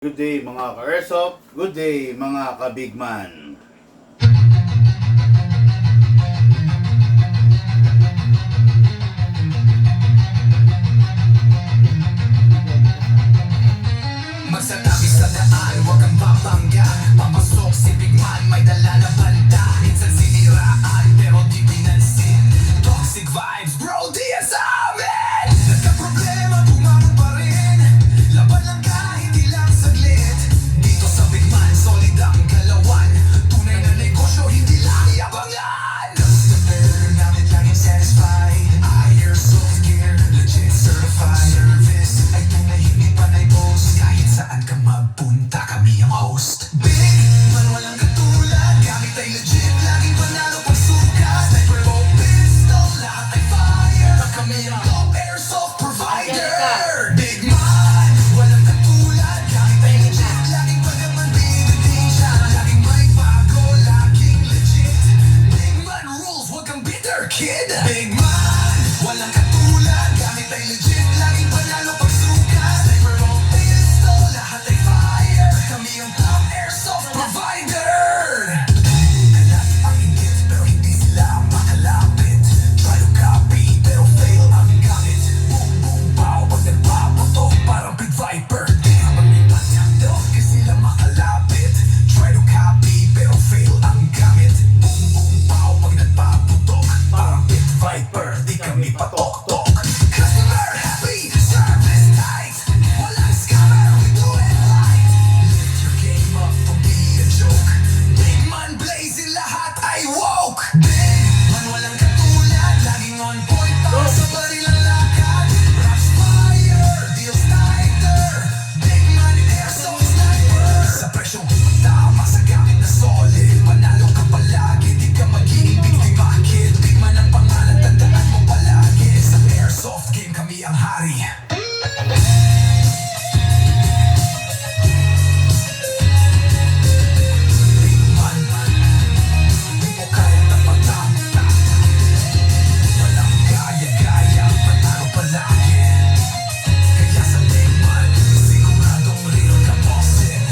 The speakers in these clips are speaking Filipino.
Good day mga ka-airsoft, good day mga ka-bigman. Magsatabi sa daan, huwag kang babangga. Papasok si Bigman, may dala na banda. Minsan siniraan, pero di pinansin. Toxic vibes, bro, di yan sa amin. Nagka-problema, bumangon pa rin. Laban lang ka, hindi lang saglit. Dito sa Bigman, solid ang galawan. Tunay na negosyo, hindi lang yabangan. Customer namin laging satisfied. Airsoft gear, legit certified. Service ay tunay, hindi panay boss. Kahit saan ka magpunta, kami ang host. Big man, walang katulad. Gamit ay legit, laging panalo pagsukat. Sniper o pistol, lahat ay fire. Kami ang top airsoft provider. Big man, walang katulad. Gamit ay legit, laging pa naman binibinsya. Laging may bago, laging legit. Big man rules, wag kang bitter, kid. Big man, walang katulad. Gamit ay legit, laging panalo pagsukat. Sniper o pistol, lahat ay fire. Kami ang top airsoft provider. Kalat ang inggit, pero hindi sila makalapit. Try to copy, pero fail ang gamit. Boom, boom, pow, pag nagpaputok, parang Big Viper. Di ka maglipat niyang dog, kasi sila makalapit. Try to copy, pero fail ang gamit. Boom, boom, pow, pag nagpaputok, parang Big Viper. Di kami patok-tok. Customer happy, service tight. Walang scammer, we do it right. Lift your game up, don't be a joke. Big man blazing, lahat ay woke. Big man, walang katulad. Laging on point, para sa barilang lakad. Raps fire, deals tighter. Big man, airsoft sniper. Sa presyong tama, sa gamit na solid. Panalo ka palagi, di ka magiging biktima, kid. Big man ang pangalan, tandaan mo palagi. Sa airsoft game, kami ang hari. Big man, di mo kayang tapatan. Walang gaya-gaya, panalo palagi. Kaya sa Big man, siguradong real ka bossin.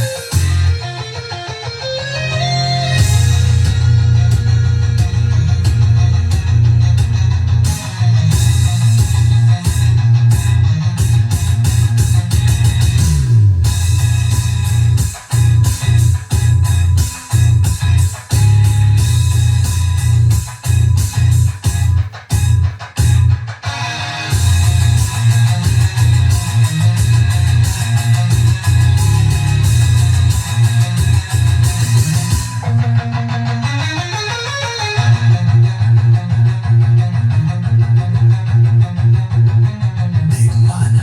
Big man,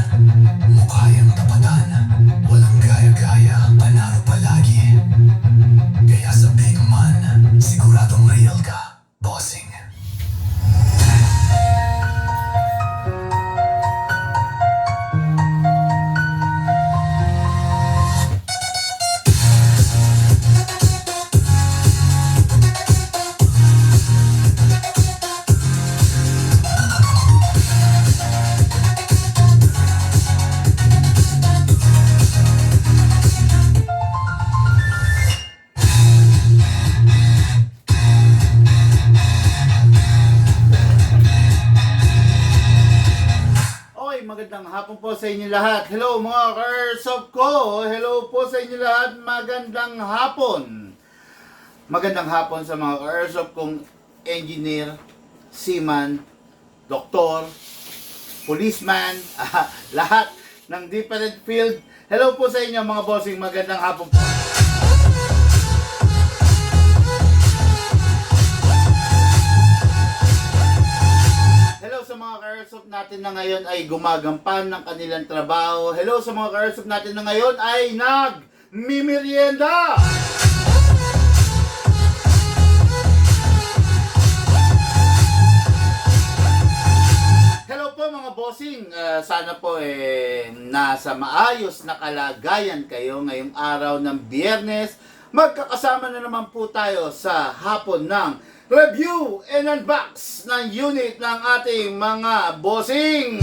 mukha yung tapatan. Walang gaya-gaya, panalo palagi. Kaya sa Big man, siguradong real ka, bossing. Okay, magandang hapon po sa inyo lahat. Hello mga ka-airsoft ko. Hello po sa inyo lahat. Magandang hapon. Magandang hapon sa mga ka-airsoft kong engineer, seaman, doktor, policeman, lahat ng different field. Hello po sa inyo mga bossing. Magandang hapon po. Hello sa mga ka-airsoft natin na ngayon ay gumagampan ng kanilang trabaho. Hello sa mga ka-airsoft natin na ngayon ay nag-mimerienda. Hello po mga bossing. Sana po nasa maayos na kalagayan kayo ngayong araw ng Biyernes. Magkakasama na naman po tayo sa hapon ng review and unbox ng unit ng ating mga bossing.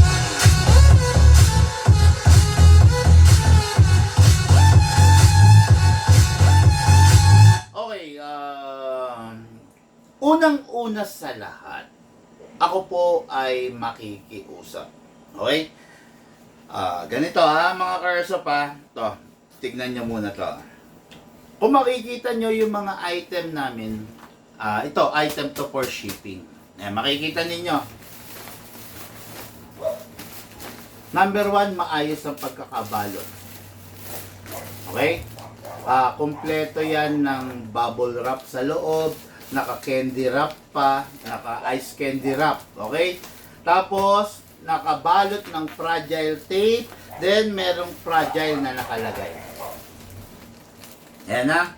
unang-una sa lahat, ako po ay makikiusap. Okay? Ganito mga karsop to, tignan nyo muna to. Kung makikita nyo yung mga item namin, ito, item to for shipping. Makikita ninyo. Number 1, maayos ang pagkakabalot. Okay? Kompleto yan ng bubble wrap sa loob, naka-candy wrap pa, naka-ice candy wrap. Okay? Tapos, nakabalot ng fragile tape, then merong fragile na nakalagay. Ayan na.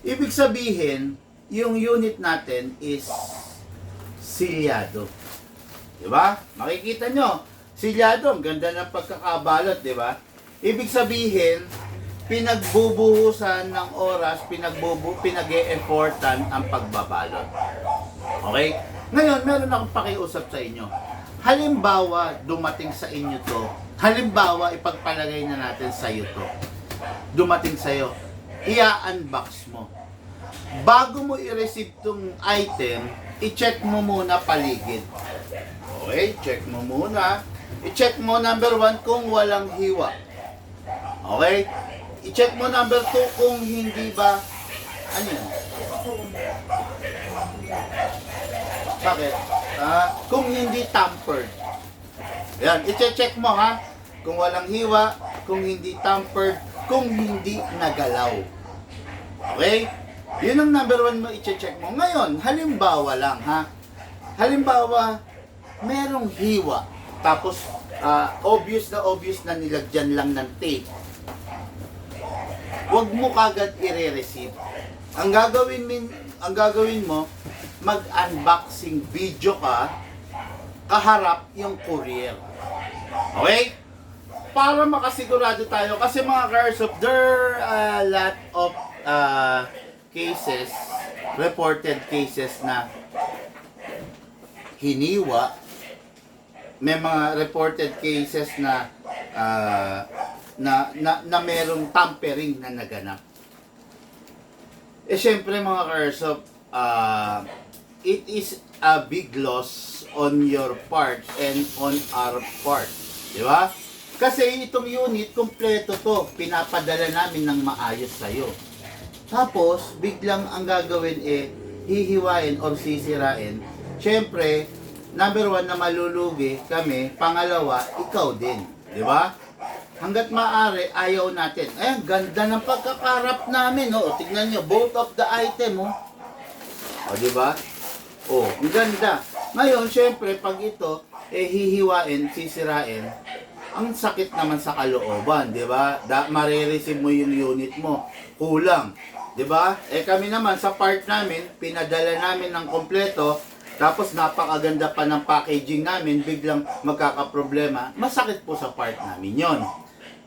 Ibig sabihin, yung unit natin is silyado. Diba? Makikita nyo, silyado, ang ganda ng pagkakabalot, diba? Ibig sabihin, pinagbubuhusan ng oras, pinag-e-effortan ang pagbabalot. Okay? Ngayon, meron akong pakiusap sa inyo. Halimbawa, dumating sa inyo to. Halimbawa, ipagpalagay na natin sa iyo to. Dumating sa iyo. Ia-unbox mo. Bago mo i-receive tong item, i-check mo muna paligid. Okay? Check mo muna. I-check mo number 1 kung walang hiwa. Okay? I-check mo number 2 kung hindi ba ano yan? Bakit? Kung hindi tampered. Yan, i-check mo kung walang hiwa, kung hindi tampered, kung hindi nagalaw. Okay? Yun ang number 1 mo i-check mo. Ngayon, halimbawa lang halimbawa, merong hiwa. Tapos, obvious na nilagyan lang ng tape. Huwag mo kagad i-receive. Ang gagawin mo, mag-unboxing video ka, kaharap yung courier. Okay? Para makasigurado tayo, kasi mga karsop, there are a lot of cases, reported cases na hiniwa. May mga reported cases na merong tampering na naganap. Syempre mga karsop, it is a big loss on your part and on our part. Di ba? Kasi itong unit, kompleto to. Pinapadala namin ng maayos sa'yo. Tapos, biglang ang gagawin hihiwain or sisirain. Syempre, number 1 na malulugi kami. Pangalawa, ikaw din. Di ba? Hanggat maaari, ayaw natin. Ganda ng pagkakarap namin. Tignan nyo, both of the item. Di ba? Ang ganda. Ngayon, syempre, pag ito, hihiwain, sisirain, ang sakit naman sa kalooban, di ba? Marireceive mo yung unit mo. Kulang. Di ba? Kami naman, sa part namin, pinadala namin ng kompleto, tapos napakaganda pa ng packaging namin, biglang magkakaproblema. Masakit po sa part namin yon.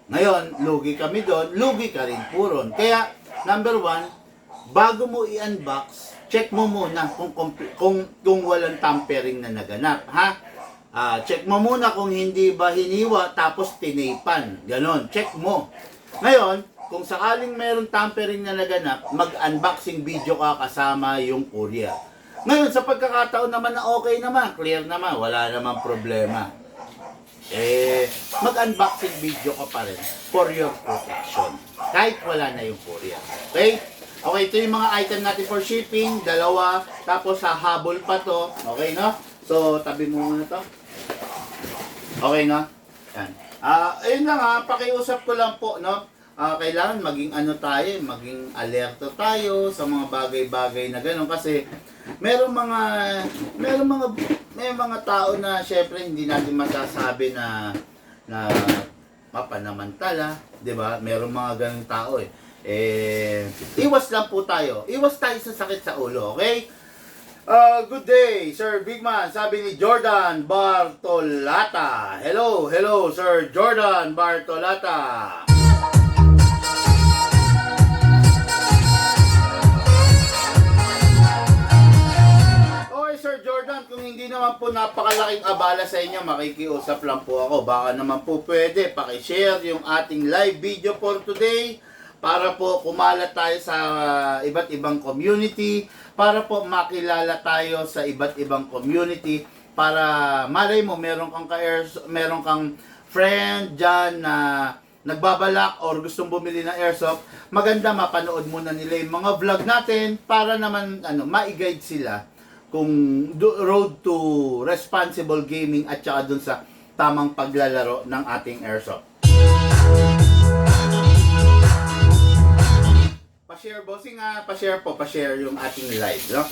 Ngayon, lugi kami doon, lugi ka rin po ron. Kaya, number 1, bago mo i-unbox, check mo muna kung walang tampering na naganap, check mo muna kung hindi ba hiniwa tapos tinipan. Ganon, check mo. Ngayon, kung sakaling mayroong tampering na naganap, mag-unboxing video ka kasama yung courier. Ngayon, sa pagkakataon naman na okay naman, clear naman, wala namang problema. Mag-unboxing video ka pa rin for your protection. Kahit wala na yung courier. Okay? Okay, ito yung mga item natin for shipping, 2, tapos habol pa to. Okay, no? So, tabi mo muna to. Okay, no? Yan. Ayun lang pakiusap ko lang po, no? Kailangan maging maging alerto tayo sa mga bagay-bagay na gano'n kasi may mga tao na syempre hindi natin masasabi na mapanamantala, 'di ba? Merong mga ganung tao iwas lang po tayo. Iwas tayo sa sakit sa ulo, okay? Good day, Sir Bigman. Sabi ni Jordan Bartolata. Hello, Sir Jordan Bartolata. Sir Jordan, kung hindi naman po napakalaking abala sa inyo, makikiusap lang po ako. Baka naman po pwede, pakishare yung ating live video for today para po kumalat tayo sa iba't ibang community, para po makilala tayo sa iba't ibang community, para malay mo meron kang meron kang friend diyan na nagbabalak or gustong bumili ng airsoft, maganda mapanood muna nila yung mga vlog natin para naman ma-guide sila kung road to responsible gaming at saka dun sa tamang paglalaro ng ating airsoft. Pa-share bossing pa-share yung ating live, no?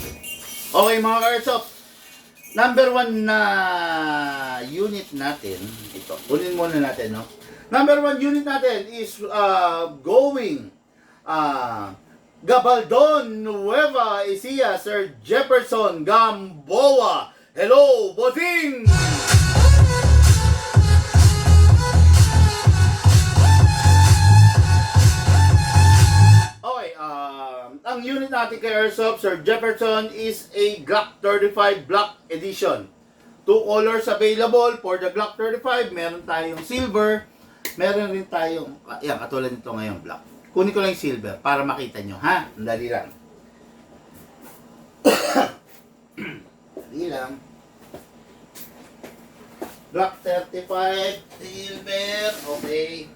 Okay mga airsoft, number 1 na unit natin, ito, kunin muna natin, no? Number 1 unit natin is going Gabaldon, Nueva Ecija, Sir Jefferson Gamboa. Hello, bossing! Okay, ang unit natin kay Airsoft, Sir Jefferson, is a Glock 35 Black Edition. 2 colors available for the Glock 35. Meron tayong silver, meron rin tayong, yan, katulad nito ngayon, black. Kunin ko lang yung silver para makita nyo, ha? Dali lang. Dali lang. Black 35, silver, okay.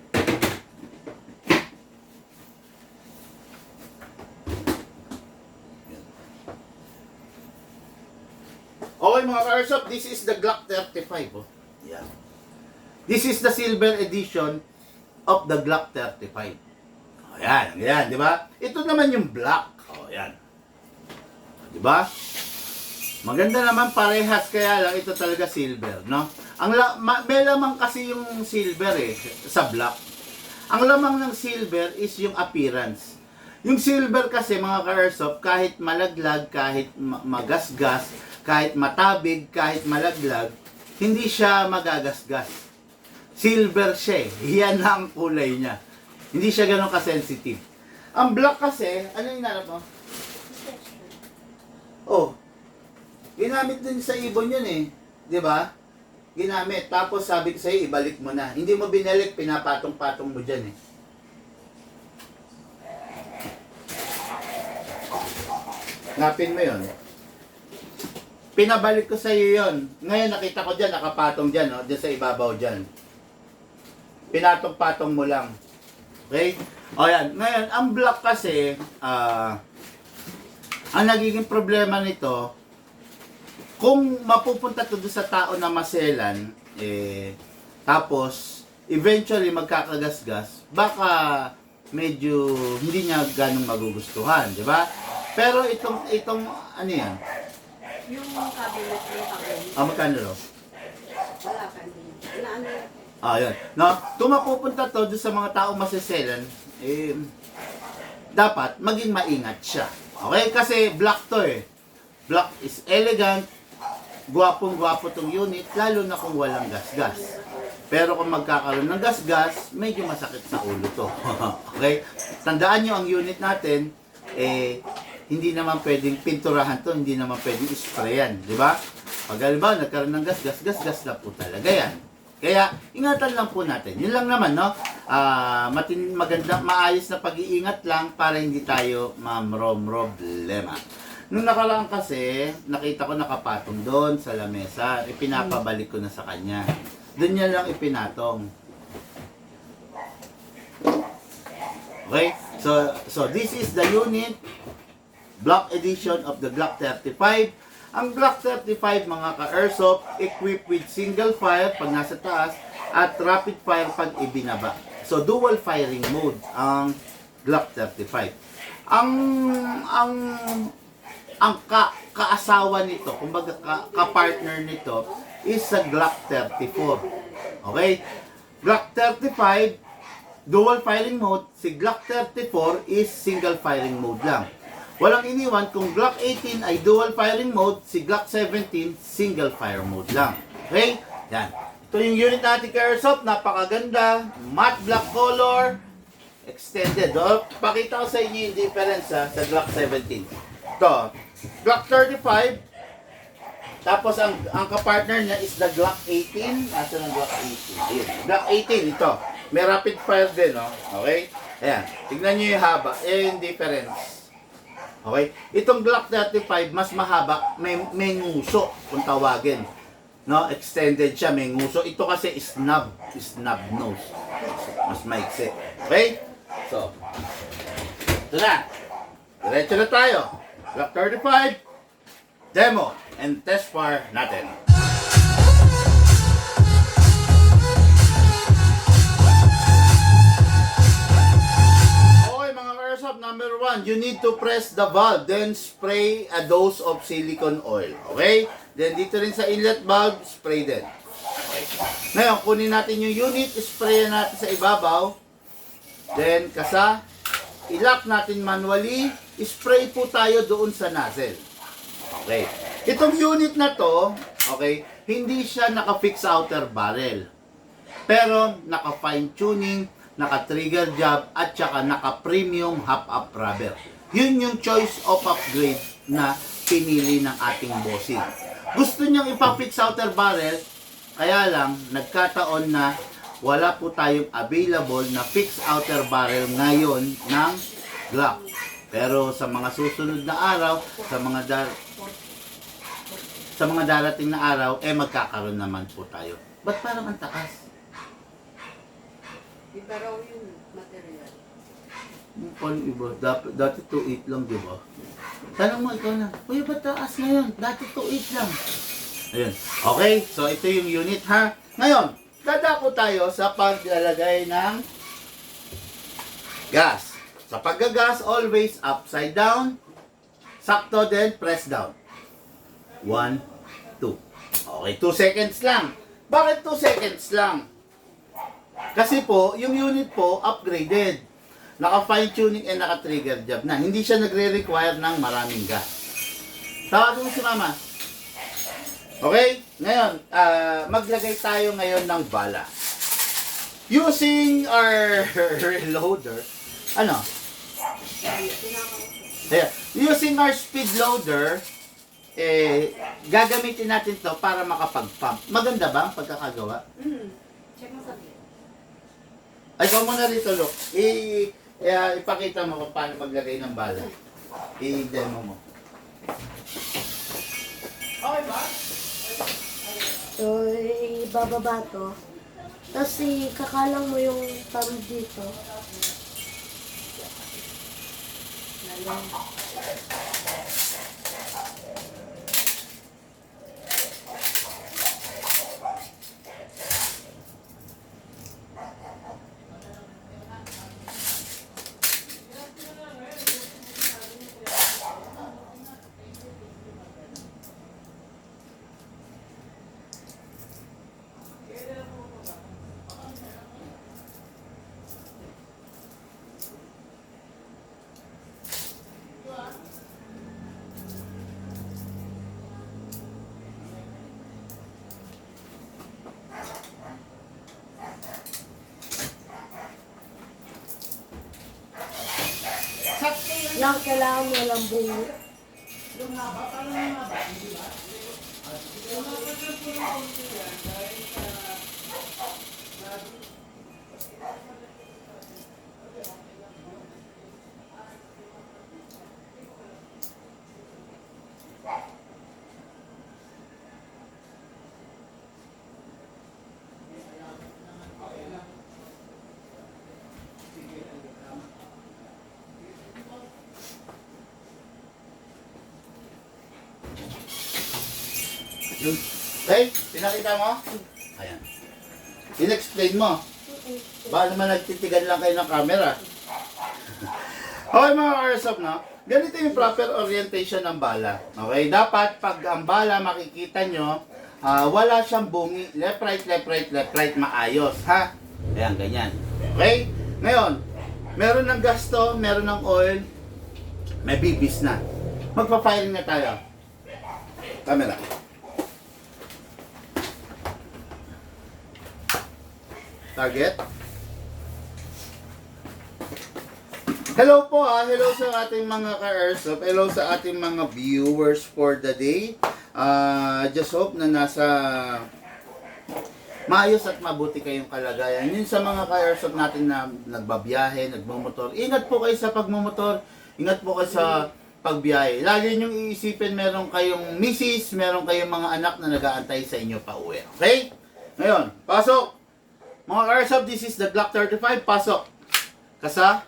Okay mga ka-airsoft, this is the Glock 35. Oh. Yeah. This is the silver edition of the Glock 35. Oh, yan, di ba? Ito naman yung black. Oh, yan. Di ba? Maganda naman parehas, kaya lang ito talaga silver, no? May lamang kasi yung silver sa black. Ang lamang ng silver is yung appearance. Yung silver kasi mga ka-airsoft, kahit malaglag, kahit magasgas, kahit matabig, kahit malaglag, hindi siya magagasgas. Silver siya eh. Yan na ang kulay niya. Hindi siya ganun ka-sensitive. Ang black kasi, ano yung nanap mo? Oh, ginamit din sa ibon yun eh. Di ba? Ginamit. Tapos sabi ko sa'yo, ibalik mo na. Hindi mo binalik, pinapatong-patong mo dyan eh. Ngapin mo yun. Pinabalik ko sa iyo yon. Ngayon nakita ko diyan nakapatong diyan, no, diyan sa ibabaw diyan. Pinatong-patong mo lang. Okay? O yan. Ngayon, ang black kasi, ang nagiging problema nito, kung mapupunta to doon sa tao na maselan, tapos eventually magkakagasgas, baka medyo hindi niya ganong magugustuhan, di ba? Pero itong ano yan? Yung cabinet ng pangin. Magkano ro? Wala pa din. Inaano? Yun. No? Kung mapupunta to doon sa mga taong maseselan, dapat maging maingat siya. Okay? Kasi black to eh. Black is elegant, gwapong-gwapo tong unit, lalo na kung walang gasgas. Pero kung magkakaroon ng gasgas, medyo masakit sa ulo to. Okay? Tandaan nyo ang unit natin, hindi naman pwedeng pinturahan to, hindi naman pwedeng sprayan, di ba? Pag halimbawa, nagkaroon ng gas na po talaga yan. Kaya, ingatan lang po natin. Yun lang naman, no? Maganda, maayos na pag-iingat lang para hindi tayo problema. Nung nakaraan kasi, nakita ko nakapatong doon sa lamesa, ipinapabalik ko na sa kanya. Doon niya lang ipinatong. Okay? So this is the unit, Black Edition of the Glock 35. Ang Glock 35 mga ka-airsoft, equipped with single fire pag nasa taas at rapid fire pag ibinaba. So dual firing mode ang Glock 35. Ang kaasawa nito, kumbaga ka-partner nito is sa Glock 34. Okay? Glock 35 dual firing mode, si Glock 34 is single firing mode lang. Walang iniwan kung Glock 18 ay dual firing mode, si Glock 17 single fire mode lang. Okay? Yan. Ito yung unit natin kay Airsoft, napakaganda, matte black color, extended. Pakita ko sa inyo yung difference sa Glock 17. Ito, Glock 35, tapos ang kapartner niya is the Glock 18. Asa ng Glock 18? Ayun. Glock 18 ito. May rapid fire din, no? Okay? Ayan, tignan nyo yung haba, yung difference. Okay? Itong Glock 35, mas mahaba, may nguso, kung tawagin. No, extended siya, may nguso. Ito kasi snub nose. Mas maiksi. Okay? So, ito na. Diretso na tayo. Glock 35, demo and test fire natin. Okay mga airsoft, number 1, you need to press the valve, then spray a dose of silicone oil. Okay? Then dito rin sa inlet valve, spray din. Okay. Ngayon, kunin natin yung unit, spray natin sa ibabaw. Then, i-lock natin manually, spray po tayo doon sa nozzle. Okay. Itong unit na to, okay, hindi siya naka-fix outer barrel. Pero, naka-fine tuning, naka-trigger job, at saka naka-premium half-up rubber. Yun yung choice of upgrade na pinili ng ating bossing. Gusto niyang ipa-fix outer barrel, kaya lang, nagkataon na wala po tayong available na fix outer barrel ngayon ng Glock. Pero sa mga susunod na araw, sa mga darating na araw, magkakaroon naman po tayo. Ba't parang ang taas? Iba raw yung material. Paano iba? Dati 2.8 lang, di ba? Tanong mo, ikaw na, Kuya, ba't taas ngayon? Dati 2.8 lang. Ayun. Okay, so ito yung unit ha. Ngayon, dadako tayo sa paglalagay ng gas. Sa paggagas, always upside down. Sakto din, press down. 1, 2. Okay, 2 seconds lang. Bakit 2 seconds lang? Kasi po, yung unit po, upgraded. Naka-fine tuning and naka-trigger job na. Hindi siya nagre-require ng maraming gas. Tawagin mo si Mama. Okay? Ngayon, maglagay tayo ngayon ng bala. Using our reloader, using our speed loader, gagamitin natin to para makapag-pump. Maganda ba ang pagkakagawa? Check mo sabi. Ay, ikaw muna rito, look. Ipakita mo kung paano maglagay ng bala. I-demo mo. Okay ba? So, ibababa to. Tapos, kakalang mo yung thumb dito. Lalang. Lang, kailangan mo lang bungo. Okay, pinakita mo? Ayan. In-explain mo. Baka naman nagtitigan lang kayo ng camera. Okay mga airsoft, no? Ganito yung proper orientation ng bala. Okay, dapat pag ang bala makikita nyo, wala siyang bungi. Left, right, left, right, left, right, maayos. Ha? Ayan, ganyan. Okay? Ngayon, meron ng gasto, meron ng oil, may bibis na. Magpa-firing na tayo. Camera. Target. Hello po hello sa ating mga ka-airsoft, hello sa ating mga viewers for the day. Just hope na maayos at mabuti kayong kalagayan. Yun sa mga ka-airsoft natin na nagbabiyahe, nagmumotor. Ingat po kayo sa pagmumotor. Ingat po kayo sa pagbiyahe. Lagi niyong iisipin, meron kayong misis, meron kayong mga anak na nag-aantay sa inyo pa uwi. Okay? Ngayon, pasok! Mga ka-airsoft, this is the Glock 35. Pasok! Kasa,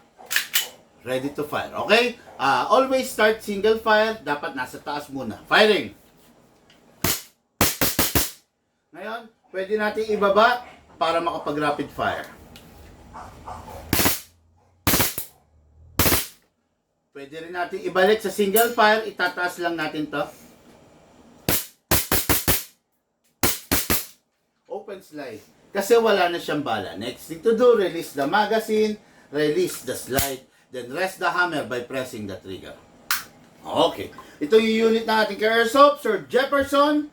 ready to fire. Okay? Always start single fire. Dapat nasa taas muna. Firing! Ngayon, pwede natin ibaba para makapag-rapid fire. Pwede rin natin ibalik sa single fire. Itataas lang natin to. Open slide. Kasi wala na siyang bala. Next thing to do, release the magazine, release the slide, then rest the hammer by pressing the trigger. Okay. Ito yung unit na ating ka-airsoft, Sir Jefferson.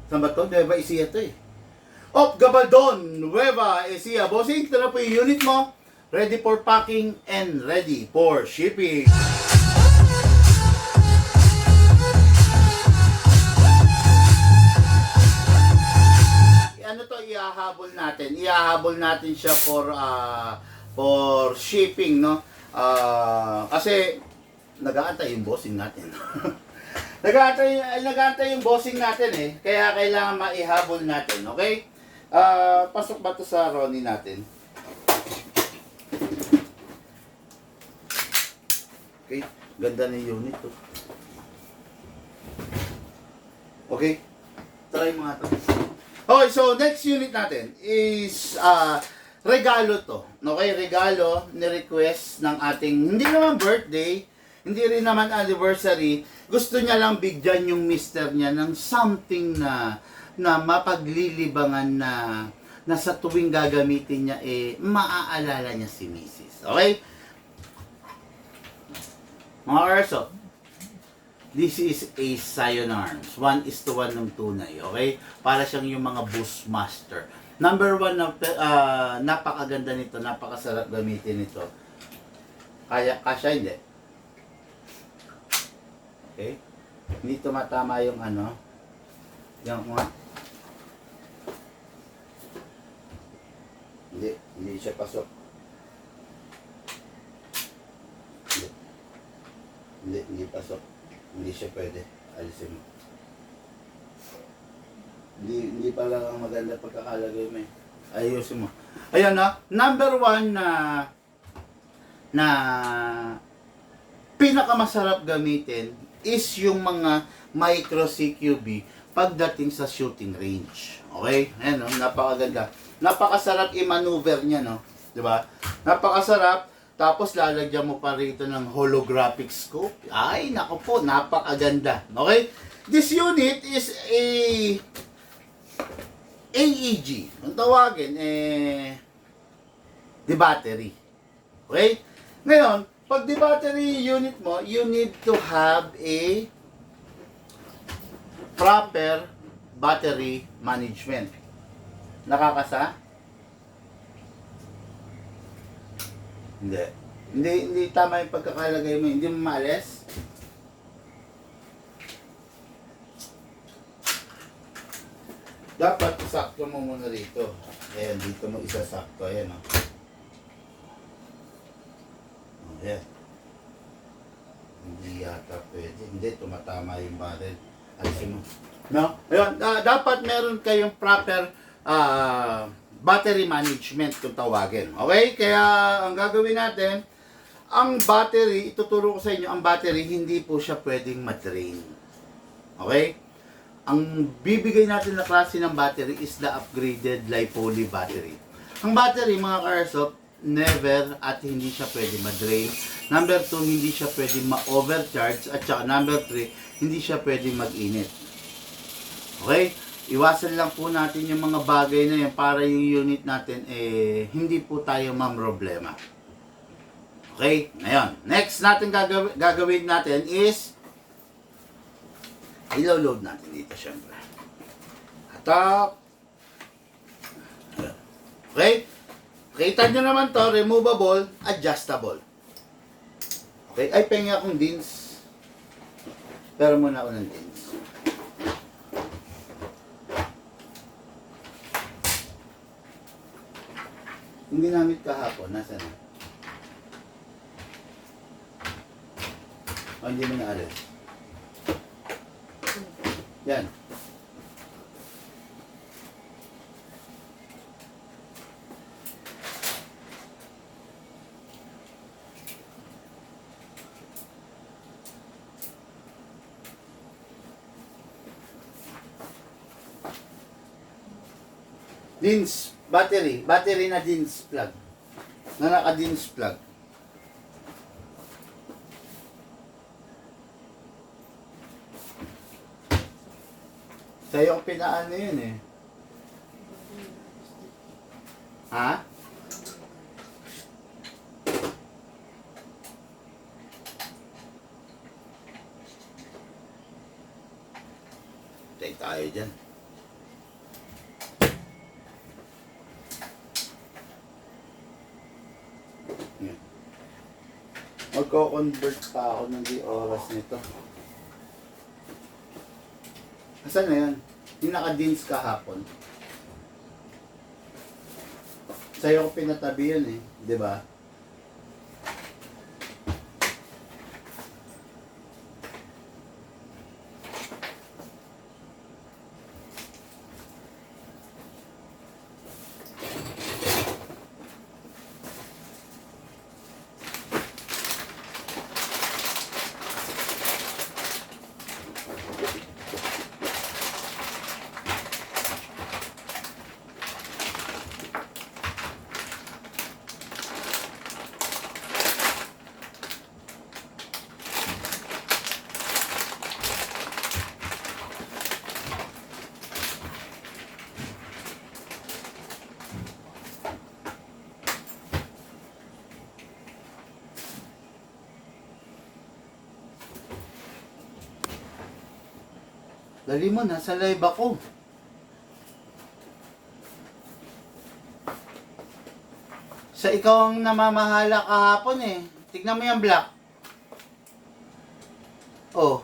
Saan ba ito? Nueva Ecija ito eh. Gabaldon, Nueva Ecija. Bossing, ito na po yung unit mo. Ready for packing and ready for shipping. Ano to, ihahabol natin? Ihahabol natin siya for shipping, no? Kasi nag-aantay yung bossing natin. nag-aantay yung bossing natin eh. Kaya kailangan maihabol natin, okay? Pasok ba to sa Ronnie natin? Okay, ganda ng unit to. Okay, try mo nga to. Okay, so next unit natin is regalo to. Okay, regalo ni-request ng ating, hindi naman birthday, hindi rin naman anniversary. Gusto niya lang bigyan yung mister niya ng something na mapaglilibangan na sa tuwing gagamitin niya, maaalala niya si Mrs. Okay? Mga airsoft, this is a Scion Arms. 1:1 ng tunay, okay? Para siyang yung mga Bushmaster. Number 1 na napakaganda nito, napakasarap gamitin nito. Kasya hindi. Okay? Hindi tumatama yung ano. Yan nga. Hindi siya pasok. Hindi pasok. Hindi siya pwede. Alisin mo. Hindi pala ang maganda pagkakalagay mo eh. Ayusin mo. Ayan na. Number 1 na pinakamasarap gamitin is yung mga micro CQB pagdating sa shooting range. Okay? Ayan, no? Napakaganda. Napakasarap i-maneuver niya, no? Diba? Napakasarap. Tapos lalagyan mo pa rito ng holographic scope. Ay, nako po, napakaganda. Okay? This unit is a AEG. Ang tawagin, the battery. Okay? Ngayon, pag the battery unit mo, you need to have a proper battery management. Nakakasa? Hindi tama yung pagkakalagay mo. Hindi mo maalis. Dapat sakto mo muna dito. Ayan, dito mo isasakto. Ayan, o. Ayan. Hindi yata pwede. Hindi, tumatama yung barrel. Alisin mo. No? Ayan, dapat meron kayong proper battery management kung tawagin. Okay? Kaya ang gagawin natin, ang battery, ituturo ko sa inyo, ang battery, hindi po siya pwedeng ma-drain. Okay? Ang bibigay natin na klase ng battery is the upgraded LiPoly battery. Ang battery, mga ka-airsoft, never at hindi siya pwede ma-drain. Number 2, hindi siya pwede ma-overcharge. At saka number 3, hindi siya pwede mag-init. Okay? Iwasan lang po natin yung mga bagay na yan para yung unit natin hindi po tayo mamroblema. Okay? Ngayon, next natin gagawin natin is ilo-load natin dito syempre. Attack. Okay? Kita nyo naman to, removable, adjustable. Okay? Ay, pengi akong dins. Pero muna ako ng dins. Yung ginamit kahapon, nasa na? O, hindi mo naalis. Yan. DINS, battery na DINS plug. Na naka-DINS plug. Sa'yo ko pinaano yun eh. Ha? Tay tayo dyan. Yan. Magko-convert pa ako ng di oras nito. Asan na yan? Yung naka-DINS kahapon. Sa'yo ko pinatabi yun eh. Di ba? Dali mo, nasa live ako. Sa ikaw ang namamahala kahapon eh. Tignan mo yung black. Oh.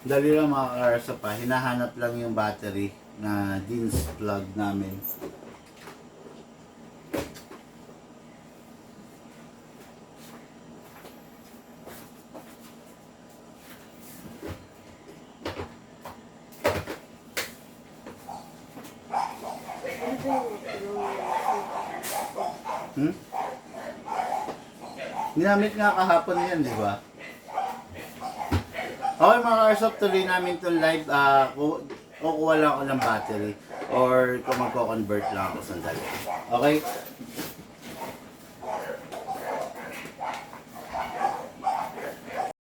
Dali lang mga karsa pa, hinahanap lang yung battery na DINS plug namin. Ginamit nga kahapon yan, di ba? Okay mga Airsoft, tuloy namin itong live. Kukuha lang ako ng battery or kung magko-convert lang ako sandali. Okay?